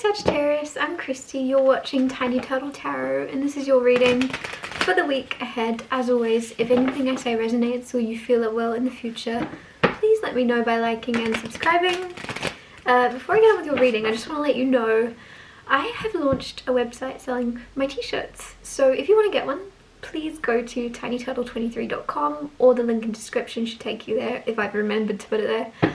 Sagittarius, I'm Christy, you're watching Tiny Turtle Tarot, and this is your reading for the week ahead. As always, if anything I say resonates or you feel it will in the future, please let me know by liking and subscribing. Before I get on with your reading, I just want to let you know I have launched a website selling my t-shirts, so if you want to get one, please go to tinyturtle23.com, or the link in description should take you there if I've remembered to put it there.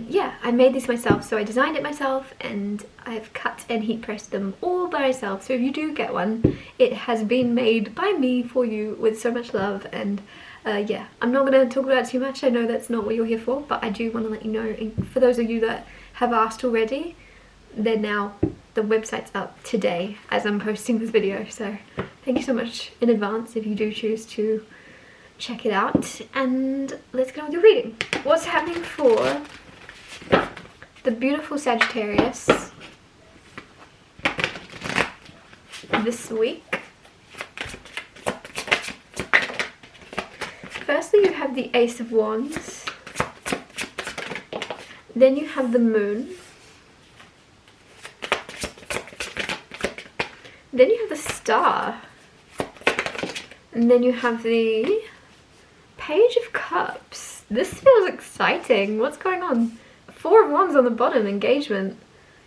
Yeah, I made this myself, so I designed it myself and I've cut and heat pressed them all by myself, so if you do get one, it has been made by me for you with so much love. And yeah, I'm not going to talk about it too much, I know that's not what you're here for, but I do want to let you know, for those of you that have asked already, the website's up today as I'm posting this video, so thank you so much in advance if you do choose to check it out. And let's get on with your reading. What's happening for the beautiful Sagittarius this week? Firstly, you have the Ace of Wands, then you have the Moon, then you have the Star, and then you have the Page of Cups. This feels exciting. What's going on? Four of Wands on the bottom, engagement.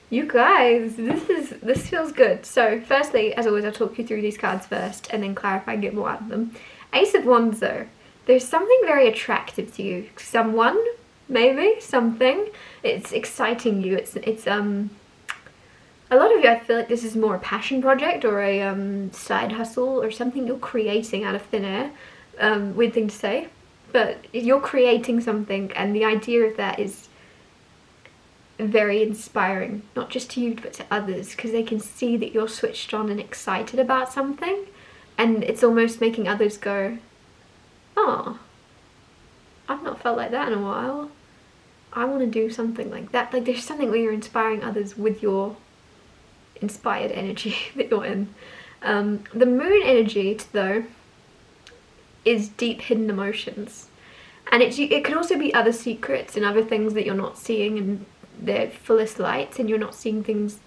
You guys, this feels good. So firstly, as always, I'll talk you through these cards first and then clarify and get more out of them. Ace of Wands though, there's something very attractive to you. Someone, maybe, something. It's exciting you. It's a lot of you, I feel like this is more a passion project or a side hustle or something you're creating out of thin air. Weird thing to say, but you're creating something, and the idea of that is very inspiring, not just to you but to others, because they can see that you're switched on and excited about something, and it's almost making others go, oh, I've not felt like that in a while, I want to do something like that. Like, there's something where you're inspiring others with your inspired energy that you're in. The Moon energy though is deep hidden emotions, and it could also be other secrets and other things that you're not seeing in their fullest lights, and you're not seeing things,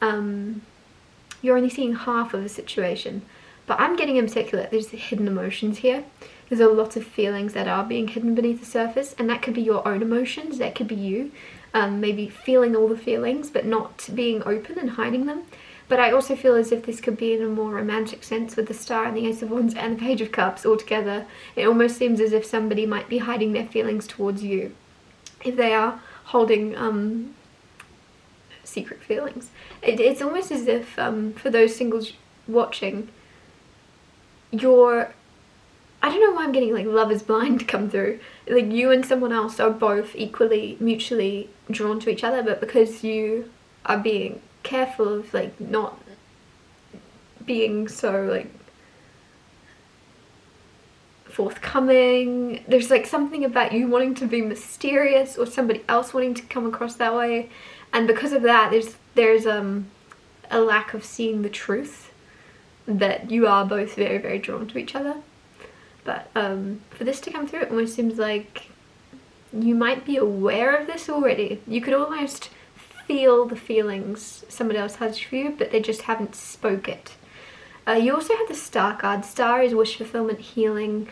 you're only seeing half of a situation. But I'm getting in particular, there's hidden emotions here. There's a lot of feelings that are being hidden beneath the surface, and that could be your own emotions, that could be you, maybe feeling all the feelings but not being open and hiding them. But I also feel as if this could be in a more romantic sense with the Star and the Ace of Wands and the Page of Cups all together. It almost seems as if somebody might be hiding their feelings towards you, if they are holding secret feelings. It's almost as if, for those singles watching, I don't know why I'm getting like Love is Blind to come through. Like, you and someone else are both equally mutually drawn to each other, but because you are being careful of like not being so like forthcoming, there's like something about you wanting to be mysterious or somebody else wanting to come across that way, and because of that there's a lack of seeing the truth that you are both very, very drawn to each other. But for this to come through, it almost seems like you might be aware of this already. You could almost feel the feelings somebody else has for you, but they just haven't spoke it. You also have the Star card. Star is wish fulfillment, healing,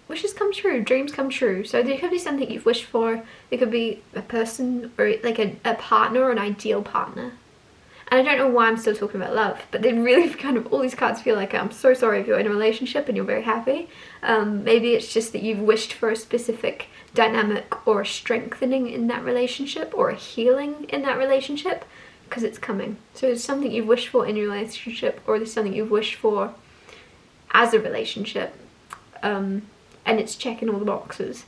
wishes come true, dreams come true. So there could be something you've wished for. It could be a person, or like a partner, or an ideal partner. And I don't know why I'm still talking about love, but they really kind of, all these cards feel like, I'm so sorry if you're in a relationship and you're very happy. Maybe it's just that you've wished for a specific dynamic or a strengthening in that relationship or a healing in that relationship, because it's coming. So it's something you've wished for in your relationship, or there's something you've wished for as a relationship, and it's checking all the boxes.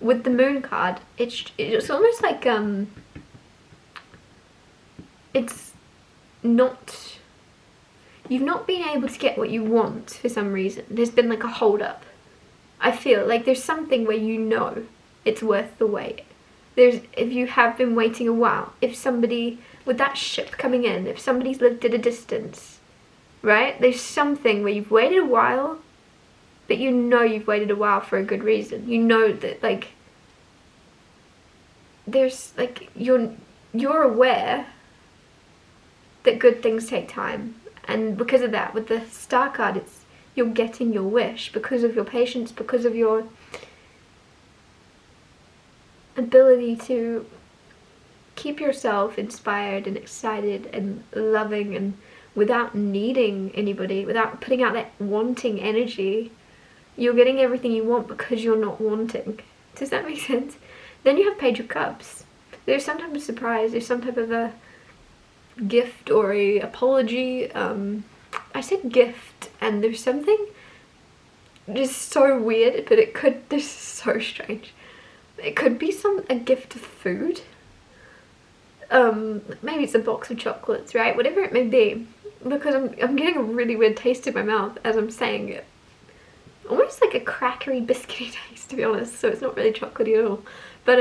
With the Moon card, it's almost like it's not, you've not been able to get what you want for some reason. There's been like a hold up. I feel like there's something where you know it's worth the wait. If you have been waiting a while, if somebody, with that ship coming in, if somebody's lived at a distance, right? There's something where you've waited a while, but you know you've waited a while for a good reason. You know that like there's like, you're aware that good things take time. And because of that, with the Star card, it's you're getting your wish because of your patience, because of your ability to keep yourself inspired and excited and loving, and without needing anybody, without putting out that wanting energy. You're getting everything you want because you're not wanting. Does that make sense? Then you have Page of Cups. There's some type of surprise, there's some type of a gift or a apology. I said gift, and there's something just so weird, but this is so strange. It could be a gift of food. Maybe it's a box of chocolates, right? Whatever it may be, because I'm getting a really weird taste in my mouth as I'm saying it. Almost like a crackery, biscuity taste, to be honest, so it's not really chocolatey at all. But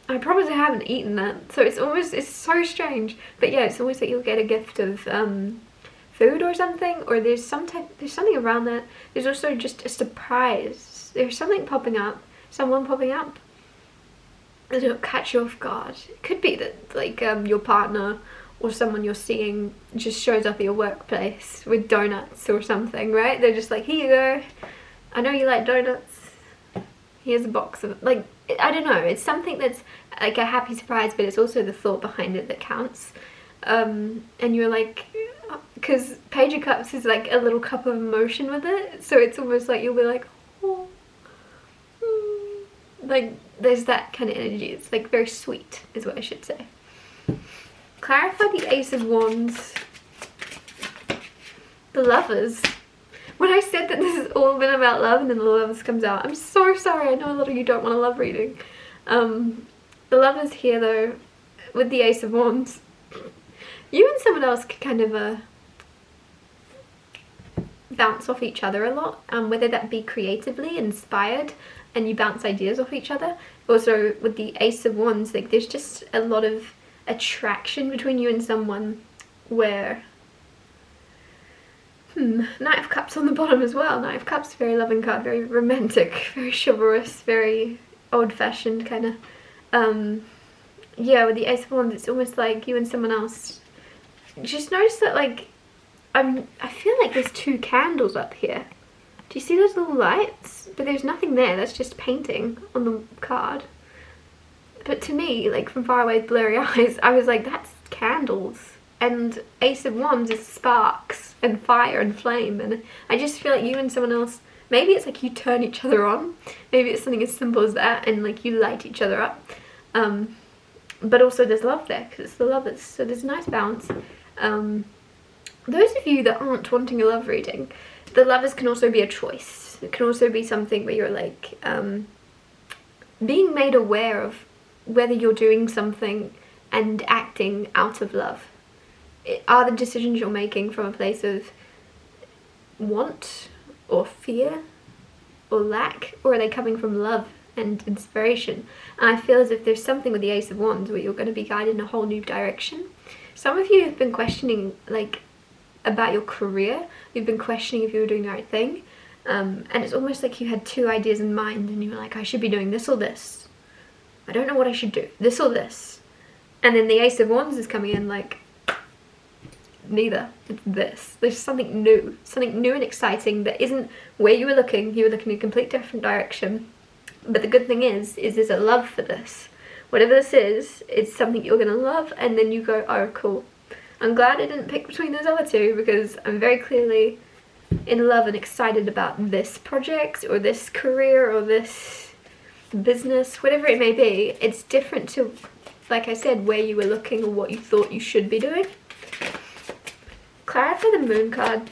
I promise I haven't eaten that, so it's so strange. But yeah, it's almost like you'll get a gift of food or something, or there's something around that. There's also just a surprise. There's something popping up, someone popping up that'll catch you off guard. It could be that like your partner or someone you're seeing just shows up at your workplace with donuts or something, right? They're just like, here you go, I know you like donuts, here's a box of, like, I don't know, it's something that's like a happy surprise, but it's also the thought behind it that counts. And you're like, because Page of Cups is like a little cup of emotion with it, so it's almost like you'll be like, oh, like there's that kind of energy. It's like very sweet is what I should say. Clarify the Ace of Wands. The Lovers. When I said that this has all been about love and then the Lovers comes out, I'm so sorry. I know a lot of you don't want a love reading. The Lovers here though, with the Ace of Wands, you and someone else could kind of bounce off each other a lot, whether that be creatively inspired and you bounce ideas off each other. Also with the Ace of Wands, like there's just a lot of attraction between you and someone where Knight of Cups on the bottom as well. Knight of Cups, very loving card, very romantic, very chivalrous, very old-fashioned kind of. Yeah, with the Ace of Wands, it's almost like you and someone else. Just notice that, like, I feel like there's 2 candles up here. Do you see those little lights? But there's nothing there, that's just painting on the card. But to me, like from far away with blurry eyes, I was like, that's candles. And Ace of Wands is sparks and fire and flame. And I just feel like you and someone else, maybe it's like you turn each other on. Maybe it's something as simple as that, and like you light each other up. But also there's love there, because it's the Lovers. So there's a nice balance. Those of you that aren't wanting a love reading, the Lovers can also be a choice. It can also be something where you're like being made aware of whether you're doing something and acting out of love. Are the decisions you're making from a place of want or fear or lack, or are they coming from love and inspiration? And I feel as if there's something with the Ace of Wands where you're going to be guided in a whole new direction. Some of you have been questioning like about your career. You've been questioning if you were doing the right thing, and it's almost like you had 2 ideas in mind and you were like, I should be doing this or this. I don't know what I should do, this or this. And then the Ace of Wands is coming in like, neither, it's this. There's something new and exciting that isn't where you were looking in a complete different direction. But the good thing is there's a love for this. Whatever this is, it's something you're gonna love, and then you go, oh cool. I'm glad I didn't pick between those other 2, because I'm very clearly in love and excited about this project or this career or this business, whatever it may be. It's different to, like I said, where you were looking or what you thought you should be doing. Clarify the Moon card.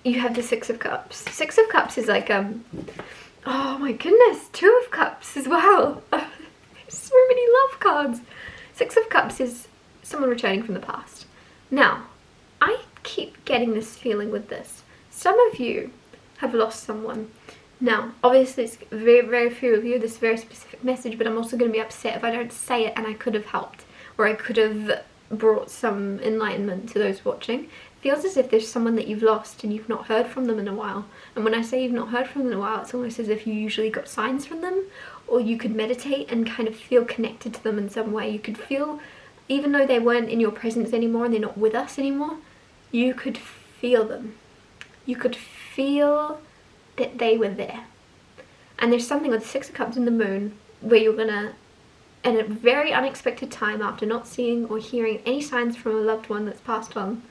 You have the 6 of Cups. 6 of Cups is like, oh my goodness, 2 of Cups as well. There's so many love cards. 6 of Cups is someone returning from the past. Now, I keep getting this feeling with this. Some of you have lost someone. Now, obviously it's very, very few of you, this very specific message, but I'm also going to be upset if I don't say it and I could have helped, or I could have brought some enlightenment to those watching. It feels as if there's someone that you've lost and you've not heard from them in a while. And when I say you've not heard from them in a while, it's almost as if you usually got signs from them, or you could meditate and kind of feel connected to them in some way. You could feel even though they weren't in your presence anymore and they're not with us anymore, you could feel them. You could feel that they were there. And there's something with the Six of Cups and the Moon where you're gonna, at a very unexpected time, after not seeing or hearing any signs from a loved one that's passed on,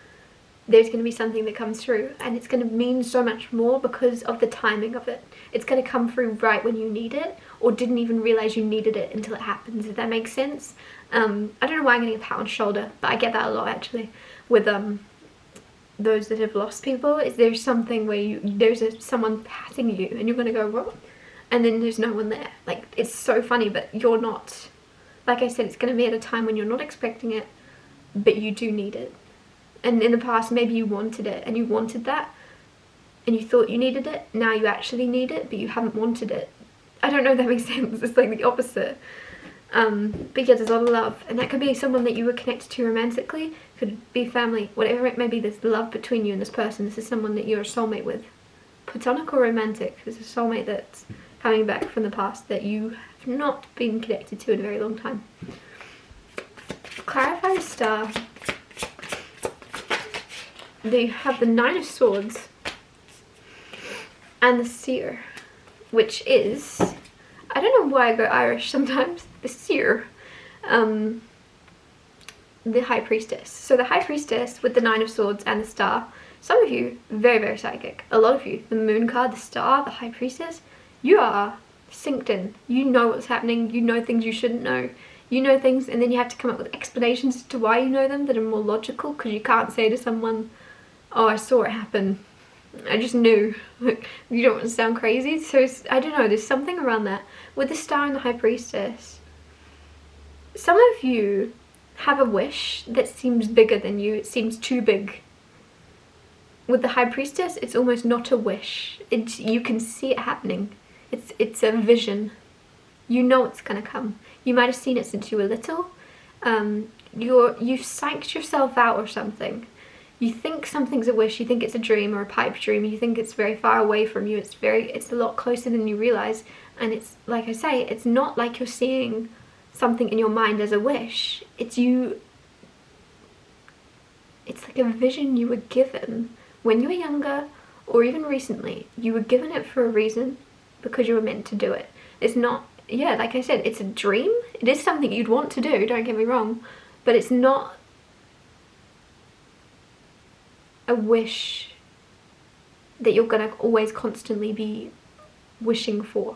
there's going to be something that comes through, and it's going to mean so much more because of the timing of it. It's going to come through right when you need it, or didn't even realize you needed it until it happens, if that makes sense. I don't know why I'm getting a pat on the shoulder, but I get that a lot actually with those that have lost people. Is there's something where there's someone patting you and you're going to go, what? And then there's no one there. Like, it's so funny, but you're not, like I said, it's going to be at a time when you're not expecting it, but you do need it. And in the past, maybe you wanted it, and you wanted that, and you thought you needed it. Now you actually need it, but you haven't wanted it. I don't know if that makes sense. It's like the opposite. But yeah, there's a lot of love, and that could be someone that you were connected to romantically, could be family, whatever it may be. There's love between you and this person. This is someone that you're a soulmate with, platonic or romantic. There's a soulmate that's coming back from the past that you have not been connected to in a very long time. Clarify the star. They have the Nine of Swords and the Seer, which is, I don't know why I go Irish sometimes, the Seer, the High Priestess. So the High Priestess with the Nine of Swords and the Star, some of you, very, very psychic. A lot of you, the Moon card, the Star, the High Priestess, you are synced in. You know what's happening, you know things you shouldn't know. You know things, and then you have to come up with explanations as to why you know them that are more logical, because you can't say to someone, oh, I saw it happen, I just knew. Like, you don't want to sound crazy. So I don't know, there's something around that. With the Star and the High Priestess, some of you have a wish that seems bigger than you. It seems too big. With the High Priestess, it's almost not a wish. You can see it happening. It's a vision. You know it's gonna come. You might have seen it since you were little. You've psyched yourself out or something. You think something's a wish, you think it's a dream or a pipe dream, you think it's very far away from you, it's a lot closer than you realize, and it's, like I say, it's not like you're seeing something in your mind as a wish. It's like a vision you were given when you were younger, or even recently. You were given it for a reason, because you were meant to do it. It's not, yeah, like I said, it's a dream. It is something you'd want to do, don't get me wrong, but it's not a wish that you're gonna always constantly be wishing for.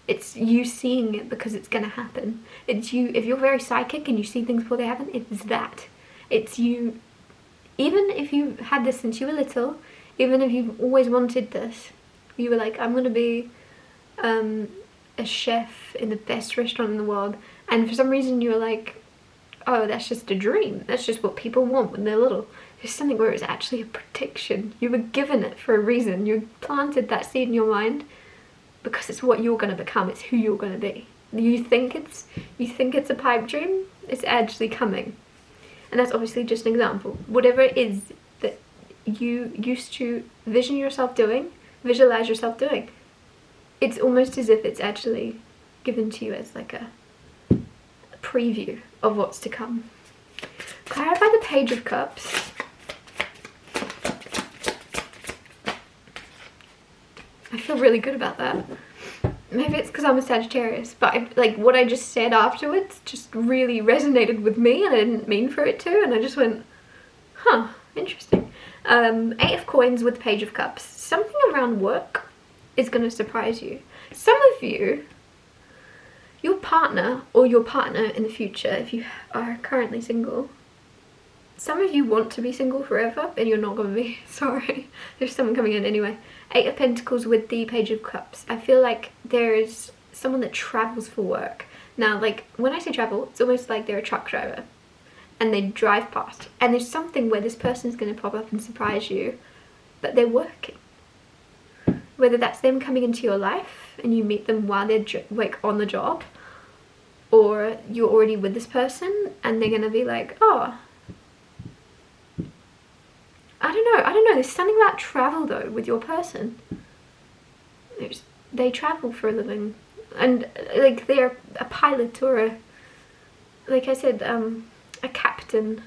It's you seeing it because it's gonna happen. It's you, if you're very psychic and you see things before they happen, it's that. It's you, even if you had this since you were little, even if you've always wanted this, you were like, I'm gonna be a chef in the best restaurant in the world, and for some reason you were like, oh, that's just a dream, that's just what people want when they're little. There's something where it's actually a prediction. You were given it for a reason. You planted that seed in your mind because it's what you're going to become. It's who you're going to be. You think it's a pipe dream, it's actually coming. And that's obviously just an example. Whatever it is that you used to visualize yourself doing, it's almost as if it's actually given to you as like a preview of what's to come. Clarify the Page of Cups. I feel really good about that. Maybe it's because I'm a Sagittarius, but like what I just said afterwards just really resonated with me, and I didn't mean for it to, and I just went, huh, interesting. 8 of Coins with the Page of Cups. Something around work is going to surprise you. Some of you, your partner or your partner in the future, if you are currently single, some of you want to be single forever and you're not going to be. Sorry, there's someone coming in anyway. 8 of Pentacles with the Page of Cups. I feel like there's someone that travels for work. Now, like, when I say travel, it's almost like they're a truck driver and they drive past, and there's something where this person's going to pop up and surprise you, but they're working. Whether that's them coming into your life and you meet them while they're like on the job, or you're already with this person and they're going to be like, oh, I don't know, there's something about travel though with your person. They travel for a living, and like they're a pilot or a, like I said, I a captain,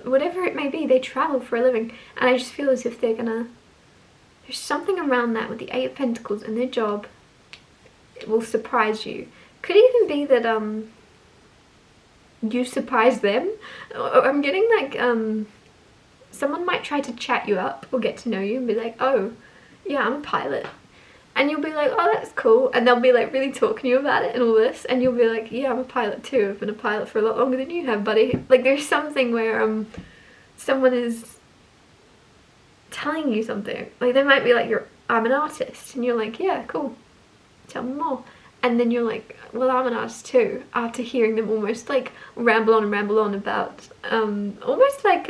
whatever it may be, they travel for a living, and I just feel as if they're gonna, there's something around that with the Eight of Pentacles and their job. It will surprise you. Could even be that you surprise them. I'm getting like someone might try to chat you up or get to know you and be like, oh yeah, I'm a pilot, and you'll be like, oh, that's cool, and they'll be like really talking to you about it and all this, and you'll be like, yeah, I'm a pilot too, I've been a pilot for a lot longer than you have, buddy. Like there's something where someone is telling you something. Like they might be like, I'm an artist, and you're like, yeah, cool, tell me more. And then you're like, well, I'm an artist too, after hearing them almost like ramble on about almost like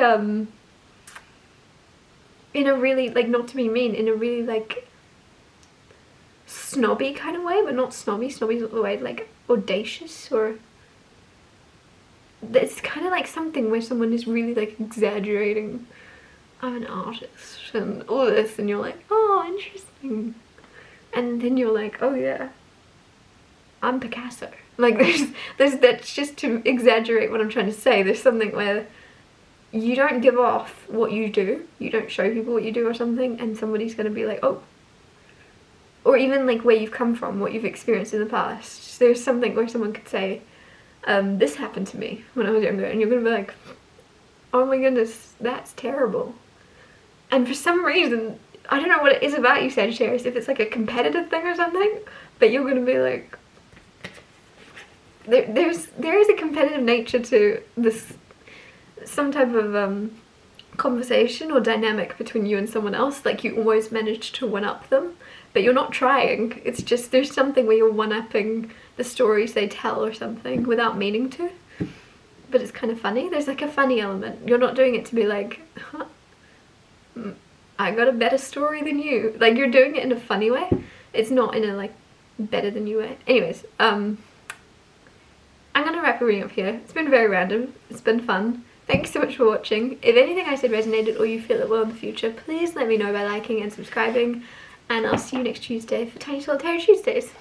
in a really, like, not to be mean, in a really like snobby kind of way, but not snobby. Snobby's not the way, like audacious, or it's kind of like something where someone is really like exaggerating. I'm an artist and all this, and you're like, oh, interesting. And then you're like, oh yeah, I'm Picasso. Like there's that's just to exaggerate what I'm trying to say. There's something where you don't give off what you do, you don't show people what you do or something, and somebody's gonna be like, oh. Or even like where you've come from, what you've experienced in the past. So there's something where someone could say, this happened to me when I was younger, and you're gonna be like, oh my goodness, that's terrible. And for some reason, I don't know what it is about you, Sagittarius, if it's like a competitive thing or something, but you're gonna be like, there is a competitive nature to this, some type of conversation or dynamic between you and someone else. Like you always manage to one-up them, but you're not trying. It's just there's something where you're one-upping the stories they tell or something without meaning to. But it's kind of funny. There's like a funny element. You're not doing it to be like, huh, I got a better story than you. Like you're doing it in a funny way. It's not in a like better than you way. Anyways, I'm gonna wrap a reading up here. It's been very random. It's been fun. Thank you so much for watching. If anything I said resonated or you feel it will in the future, please let me know by liking and subscribing. And I'll see you next Tuesday for Tiny Solitaire Tuesdays.